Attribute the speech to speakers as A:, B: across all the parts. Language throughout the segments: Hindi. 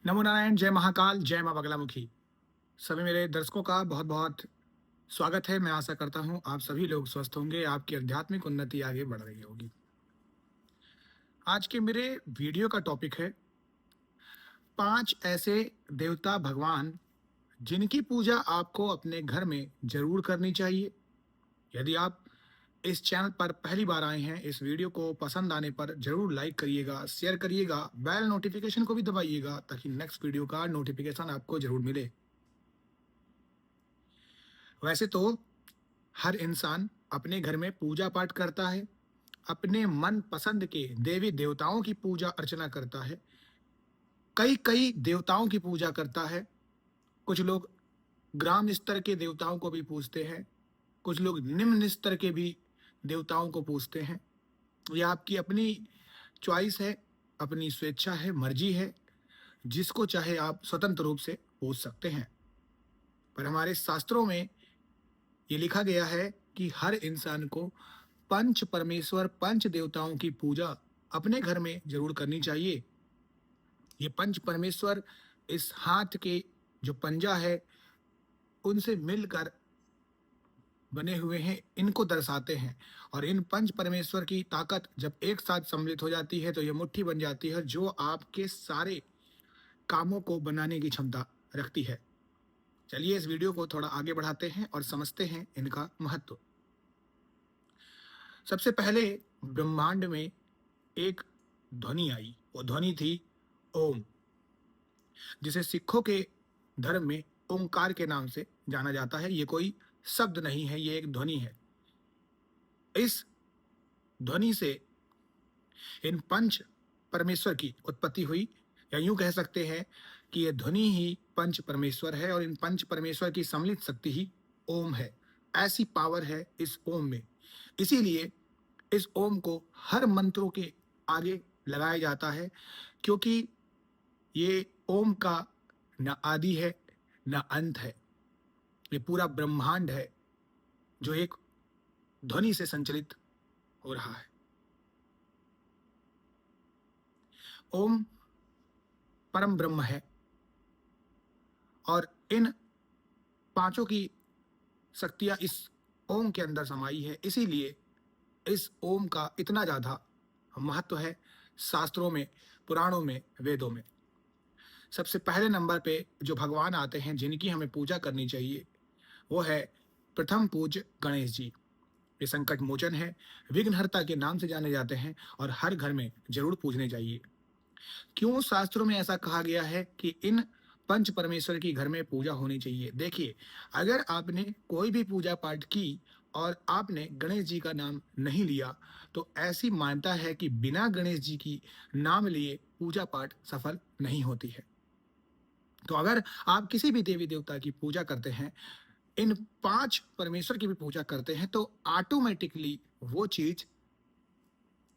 A: नमो नारायण, जय महाकाल, जय माँ बगलामुखी। सभी मेरे दर्शकों का बहुत-बहुत स्वागत है। मैं आशा करता हूँ आप सभी लोग स्वस्थ होंगे, आपकी आध्यात्मिक उन्नति आगे बढ़ रही होगी। आज के मेरे वीडियो का टॉपिक है 5 ऐसे देवता भगवान जिनकी पूजा आपको अपने घर में ज़रूर करनी चाहिए। यदि आप इस चैनल पर पहली बार आए हैं, इस वीडियो को पसंद आने पर ज़रूर लाइक करिएगा, शेयर करिएगा, बेल नोटिफ़िकेशन को भी दबाइएगा ताकि नेक्स्ट वीडियो का नोटिफ़िकेशन आपको ज़रूर मिले। वैसे तो हर इंसान अपने घर में पूजा पाठ करता है, अपने मन पसंद के देवी देवताओं की पूजा अर्चना करता है, कई कई देवताओं की पूजा करता है। कुछ लोग ग्राम स्तर के देवताओं को भी पूजते हैं, कुछ लोग निम्न स्तर के भी देवताओं को पूजते हैं। यह आपकी अपनी चॉइस है, अपनी स्वेच्छा है, मर्जी है, जिसको चाहे आप स्वतंत्र रूप से पूज सकते हैं। पर हमारे शास्त्रों में ये लिखा गया है कि हर इंसान को पंच परमेश्वर, पंच देवताओं की पूजा अपने घर में जरूर करनी चाहिए। ये पंच परमेश्वर इस हाथ के जो पंजा है, उनसे मिलकर बने हुए हैं, इनको दर्शाते हैं। और इन पंच परमेश्वर की ताकत जब एक साथ सम्मिलित हो जाती है तो ये मुट्ठी बन जाती है, जो आपके सारे कामों को बनाने की क्षमता रखती है। चलिए इस वीडियो को थोड़ा आगे बढ़ाते हैं और समझते हैं इनका महत्व। सबसे पहले ब्रह्मांड में एक ध्वनि आई, वो ध्वनि थी ओम, जिसे सिखों के धर्म में ओंकार के नाम से जाना जाता है। ये कोई शब्द नहीं है, ये एक ध्वनि है। इस ध्वनि से इन पंच परमेश्वर की उत्पत्ति हुई, या यूं कह सकते हैं कि यह ध्वनि ही पंच परमेश्वर है और इन पंच परमेश्वर की सम्मिलित शक्ति ही ओम है। ऐसी पावर है इस ओम में। इसीलिए इस ओम को हर मंत्रों के आगे लगाया जाता है, क्योंकि ये ओम का न आदि है न अंत है। ये पूरा ब्रह्मांड है जो एक ध्वनि से संचालित हो रहा है। ओम परम ब्रह्म है और इन पांचों की शक्तियां इस ओम के अंदर समाई है। इसीलिए इस ओम का इतना ज्यादा महत्व है शास्त्रों में, पुराणों में, वेदों में। सबसे पहले नंबर पे जो भगवान आते हैं जिनकी हमें पूजा करनी चाहिए, वो है प्रथम पूज्य गणेश जी। ये संकट मोचन है, विघ्नहर्ता के नाम से जाने जाते हैं और हर घर में जरूर पूजने चाहिए। क्यों शास्त्रों में ऐसा कहा गया है कि इन पंच परमेश्वर की घर में पूजा होनी चाहिए? देखिए, अगर आपने कोई भी पूजा पाठ की और आपने गणेश जी का नाम नहीं लिया, तो ऐसी मान्यता है कि बिना गणेश जी की नाम लिए पूजा पाठ सफल नहीं होती है। तो अगर आप किसी भी देवी देवता की पूजा करते हैं, इन पांच परमेश्वर की भी पूजा करते हैं, तो ऑटोमेटिकली वो चीज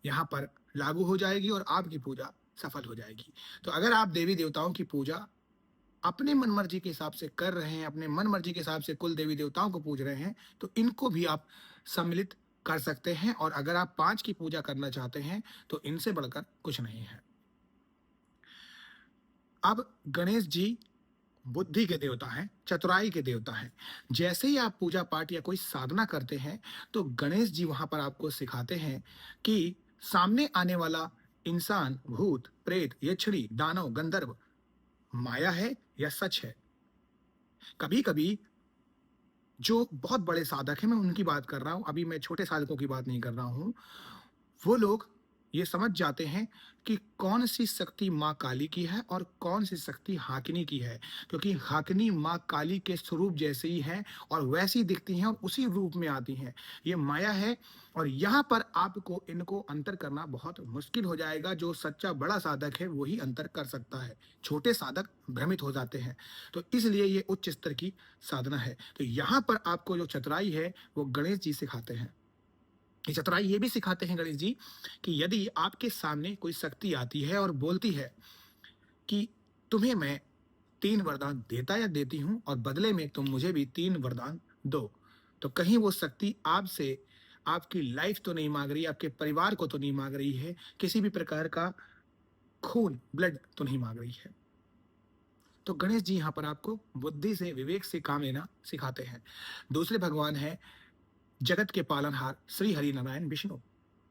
A: यहाँ पर लागू हो जाएगी और आपकी पूजा सफल हो जाएगी। तो अगर आप देवी देवताओं की पूजा अपने मन मर्जी के हिसाब से कर रहे हैं, अपने मन मर्जी के हिसाब से कुल देवी देवताओं को पूज रहे हैं, तो इनको भी आप सम्मिलित कर सकते हैं। और अगर आप पांच की पूजा करना चाहते हैं तो इनसे बढ़कर कुछ नहीं है। अब गणेश जी बुद्धि के देवता हैं, चतुराई के देवता हैं। जैसे ही आप पूजा पाठ या कोई साधना करते हैं, तो गणेश जी वहां पर आपको सिखाते हैं कि सामने आने वाला इंसान, भूत, प्रेत, यक्षिणी, दानव, गंधर्व माया है या सच है। कभी कभी जो बहुत बड़े साधक हैं, मैं उनकी बात कर रहा हूं, अभी मैं छोटे साधकों की बात नहीं कर रहा हूं, वो लोग ये समझ जाते हैं कि कौन सी शक्ति माँ काली की है और कौन सी शक्ति हाकिनी की है, क्योंकि हाकिनी माँ काली के स्वरूप जैसे ही हैं और वैसी दिखती हैं और उसी रूप में आती हैं। ये माया है और यहाँ पर आपको इनको अंतर करना बहुत मुश्किल हो जाएगा। जो सच्चा बड़ा साधक है वही अंतर कर सकता है, छोटे साधक भ्रमित हो जाते हैं। तो इसलिए ये उच्च स्तर की साधना है। तो यहाँ पर आपको जो चतुराई है वो गणेश जी सिखाते हैं। ये चतुराई ये भी सिखाते हैं गणेश जी कि यदि आपके सामने कोई शक्ति आती है और बोलती है कि तुम्हें मैं 3 वरदान देता या देती हूं और बदले में तुम मुझे भी 3 वरदान दो, तो कहीं वो शक्ति आपसे आपकी लाइफ तो नहीं मांग रही, आपके परिवार को तो नहीं मांग रही है, किसी भी प्रकार का खून, ब्लड तो नहीं मांग रही है। तो गणेश जी यहाँ पर आपको बुद्धि से, विवेक से काम लेना सिखाते हैं। दूसरे भगवान हैं जगत के पालनहार श्री हरि नारायण विष्णु।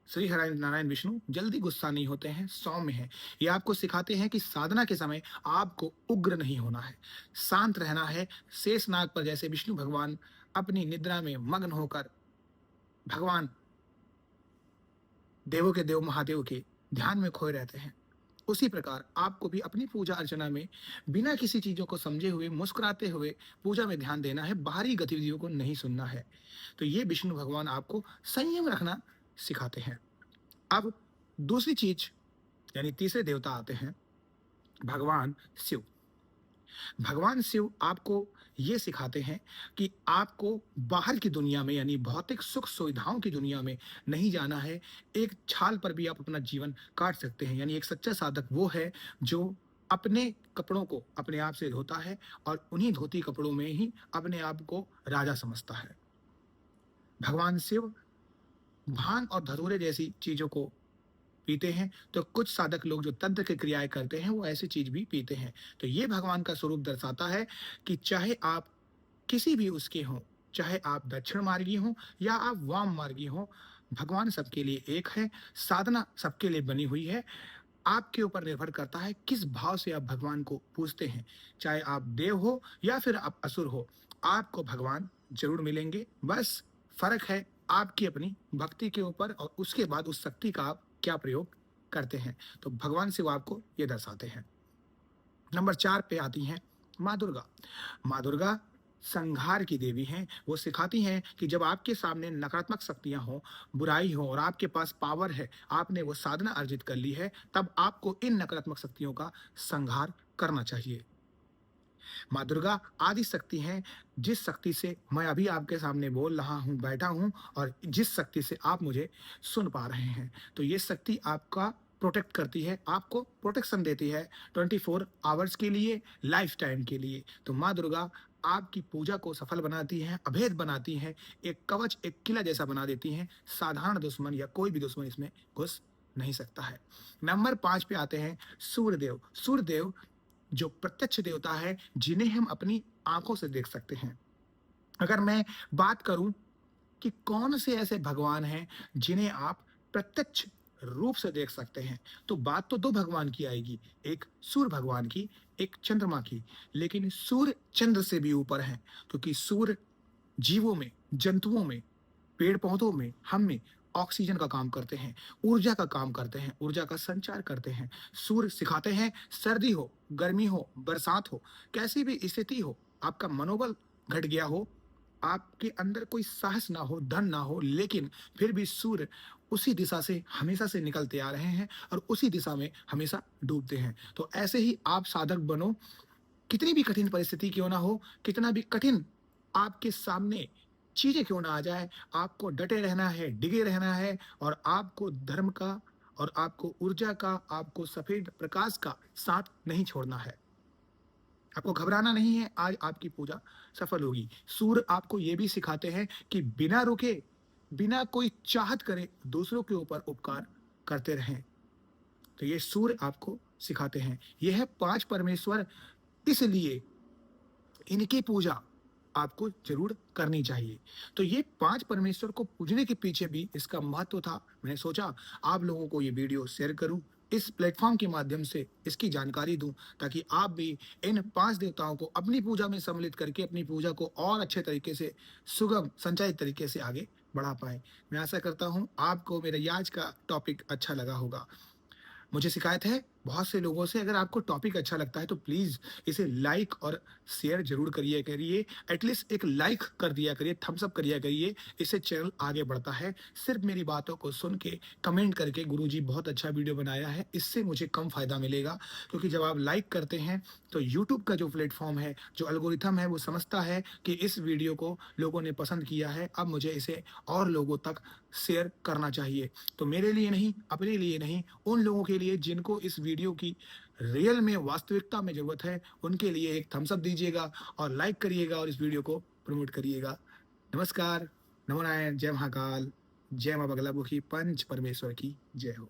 A: श्री हरि नारायण विष्णु जल्दी गुस्सा नहीं होते हैं, सौम्य हैं। ये आपको सिखाते हैं कि साधना के समय आपको उग्र नहीं होना है, शांत रहना है। शेषनाग पर जैसे विष्णु भगवान अपनी निद्रा में मग्न होकर भगवान देवों के देव महादेव के ध्यान में खोए रहते हैं, उसी प्रकार आपको भी अपनी पूजा अर्चना में बिना किसी चीजों को समझे हुए, मुस्कुराते हुए पूजा में ध्यान देना है, बाहरी गतिविधियों को नहीं सुनना है। तो ये विष्णु भगवान आपको संयम रखना सिखाते हैं। अब दूसरी चीज यानी तीसरे देवता आते हैं भगवान शिव। भगवान शिव आपको ये सिखाते हैं कि आपको बाहर की दुनिया में यानी भौतिक सुख सुविधाओं की दुनिया में नहीं जाना है। एक छाल पर भी आप अपना जीवन काट सकते हैं। यानी एक सच्चा साधक वो है जो अपने कपड़ों को अपने आप से धोता है और उन्हीं धोती कपड़ों में ही अपने आप को राजा समझता है। भगवान शिव भांग और धतूरे जैसी चीजों को पीते हैं, तो कुछ साधक लोग जो तंत्र की क्रियाएं करते हैं वो ऐसी चीज भी पीते हैं। तो ये भगवान का स्वरूप दर्शाता है कि चाहे आप किसी भी उसके हों, चाहे आप दक्षिण मार्गी हों या आप वाम मार्गी हों, भगवान सबके लिए एक है। साधना सबके लिए बनी हुई है। आपके ऊपर निर्भर करता है किस भाव से आप भगवान को पूजते हैं। चाहे आप देव हो या फिर आप असुर हो, आपको भगवान जरूर मिलेंगे। बस फर्क है आपकी अपनी भक्ति के ऊपर और उसके बाद उस शक्ति का आप क्या प्रयोग करते हैं। तो भगवान शिव आपको ये दर्शाते हैं। नंबर 4 पे आती हैं माँ दुर्गा। माँ दुर्गा संहार की देवी हैं। वो सिखाती हैं कि जब आपके सामने नकारात्मक शक्तियां हो, बुराई हो और आपके पास पावर है, आपने वो साधना अर्जित कर ली है, तब आपको इन नकारात्मक शक्तियों का संहार करना चाहिए। माँ दुर्गा आदि शक्ति हैं। जिस शक्ति से मैं अभी आपके सामने बोल रहा हूँ, बैठा हूँ और जिस शक्ति से आप मुझे सुन पा रहे हैं, तो ये शक्ति आपका प्रोटेक्ट करती है, आपको प्रोटेक्शन देती है 24 आवर्स के लिए, लाइफ टाइम के लिए। तो माँ दुर्गा आपकी पूजा को सफल बनाती हैं, अभेद बनाती हैं, एक कवच, एक किला जैसा बना देती हैं। साधारण दुश्मन या कोई भी दुश्मन इसमें घुस नहीं सकता है। नंबर 5 पे आते हैं सूर्यदेव। सूर्यदेव जो प्रत्यक्ष देवता है, जिन्हें हम अपनी आंखों से देख सकते हैं। अगर मैं बात करूं कि कौन से ऐसे भगवान हैं जिन्हें आप प्रत्यक्ष रूप से देख सकते हैं, तो बात तो दो भगवान की आएगी, एक सूर्य भगवान की, एक चंद्रमा की। लेकिन सूर्य चंद्र से भी ऊपर है, क्योंकि सूर्य जीवों में, जंतुओं में, पेड़ पौधों में, हम में ऑक्सीजन का काम करते हैं, ऊर्जा का काम करते हैं, ऊर्जा का संचार करते हैं। सूर्य सिखाते हैं, सर्दी हो, गर्मी हो, बरसात हो, कैसी भी स्थिति हो, आपका मनोबल घट गया हो, आपके अंदर कोई साहस ना हो, धन ना हो, लेकिन फिर भी सूर्य उसी दिशा से हमेशा से निकलते आ रहे हैं और उसी दिशा में हमेशा डूबते हैं। तो ऐसे ही आप साधक बनो। कितनी भी कठिन परिस्थिति क्यों ना हो, कितना भी कठिन आपके सामने चीजें क्यों ना आ जाए, आपको डटे रहना है, डिगे रहना है और आपको धर्म का और आपको ऊर्जा का, आपको सफेद प्रकाश का साथ नहीं छोड़ना है। आपको घबराना नहीं है, आज आपकी पूजा सफल होगी। सूर्य आपको ये भी सिखाते हैं कि बिना रुके, बिना कोई चाहत करे दूसरों के ऊपर उपकार करते रहें। तो ये सूर्य आपको सिखाते हैं। यह है 5 परमेश्वर, इसलिए इनकी पूजा आपको जरूर करनी चाहिए। तो ये 5 परमेश्वर को पूजने के पीछे भी इसका महत्व था। मैंने सोचा आप लोगों को ये वीडियो शेयर करूं, इस प्लेटफॉर्म के माध्यम से इसकी जानकारी दूं, ताकि आप भी इन 5 देवताओं को अपनी पूजा में सम्मिलित करके अपनी पूजा को और अच्छे तरीके से, सुगम संचालित तरीके से आगे बढ़ा पाएं। मैं आशा करता हूं आपको मेरा ये आज का टॉपिक अच्छा लगा होगा। मुझे शिकायत है बहुत से लोगों से, अगर आपको टॉपिक अच्छा लगता है तो प्लीज़ इसे लाइक और शेयर ज़रूर करिए करिए। एटलीस्ट एक लाइक कर दिया करिए, थम्स अप करिए करिए, इससे चैनल आगे बढ़ता है। सिर्फ मेरी बातों को सुन के कमेंट करके गुरुजी बहुत अच्छा वीडियो बनाया है, इससे मुझे कम फ़ायदा मिलेगा। क्योंकि जब आप लाइक करते हैं तो यूट्यूब का जो प्लेटफॉर्म है, जो एल्गोरिथम है, वो समझता है कि इस वीडियो को लोगों ने पसंद किया है, अब मुझे इसे और लोगों तक शेयर करना चाहिए। तो मेरे लिए नहीं, अपने लिए नहीं, उन लोगों के लिए जिनको इस वीडियो की रियल में, वास्तविकता में ज़रूरत है, उनके लिए एक थम्स अप दीजिएगा और लाइक करिएगा और इस वीडियो को प्रमोट करिएगा। नमस्कार, नमो नारायण, जय महाकाल, जय माँ बगलामुखी, पंच परमेश्वर की जय हो।